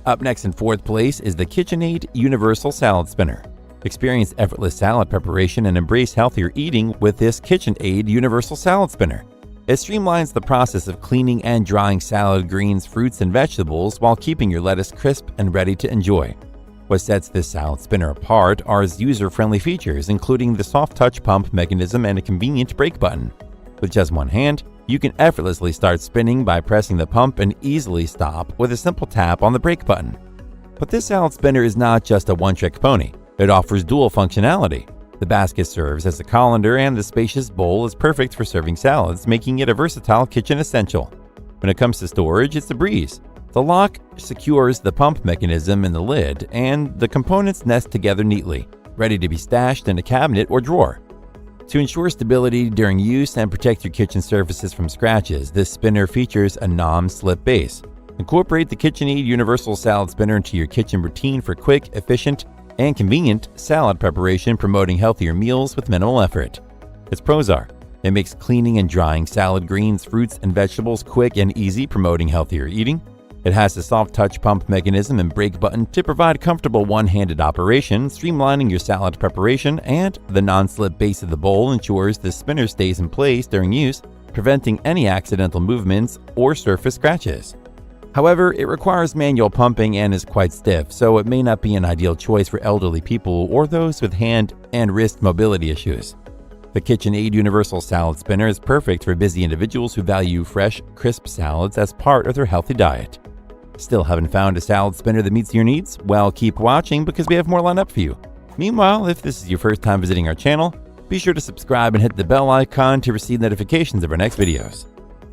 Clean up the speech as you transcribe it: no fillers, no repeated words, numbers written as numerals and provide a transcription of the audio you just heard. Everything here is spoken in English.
Up next in fourth place is the KitchenAid Universal Salad Spinner. Experience effortless salad preparation and embrace healthier eating with this KitchenAid Universal Salad Spinner. It streamlines the process of cleaning and drying salad greens, fruits, and vegetables while keeping your lettuce crisp and ready to enjoy. What sets this salad spinner apart are its user-friendly features, including the soft touch pump mechanism and a convenient brake button. With just one hand, you can effortlessly start spinning by pressing the pump and easily stop with a simple tap on the brake button. But this salad spinner is not just a one-trick pony. It offers dual functionality. The basket serves as a colander and the spacious bowl is perfect for serving salads, making it a versatile kitchen essential. When it comes to storage, it's a breeze. The lock secures the pump mechanism in the lid, and the components nest together neatly, ready to be stashed in a cabinet or drawer. To ensure stability during use and protect your kitchen surfaces from scratches, this spinner features a non-slip base. Incorporate the KitchenAid Universal Salad Spinner into your kitchen routine for quick, efficient, and convenient salad preparation, promoting healthier meals with minimal effort. Its pros are: it makes cleaning and drying salad greens, fruits, and vegetables quick and easy, promoting healthier eating. It has a soft touch pump mechanism and brake button to provide comfortable one-handed operation, streamlining your salad preparation, and the non-slip base of the bowl ensures the spinner stays in place during use, preventing any accidental movements or surface scratches. However, it requires manual pumping and is quite stiff, so it may not be an ideal choice for elderly people or those with hand and wrist mobility issues. The KitchenAid Universal Salad Spinner is perfect for busy individuals who value fresh, crisp salads as part of their healthy diet. Still haven't found a salad spinner that meets your needs? Well, keep watching because we have more lined up for you. Meanwhile, if this is your first time visiting our channel, be sure to subscribe and hit the bell icon to receive notifications of our next videos.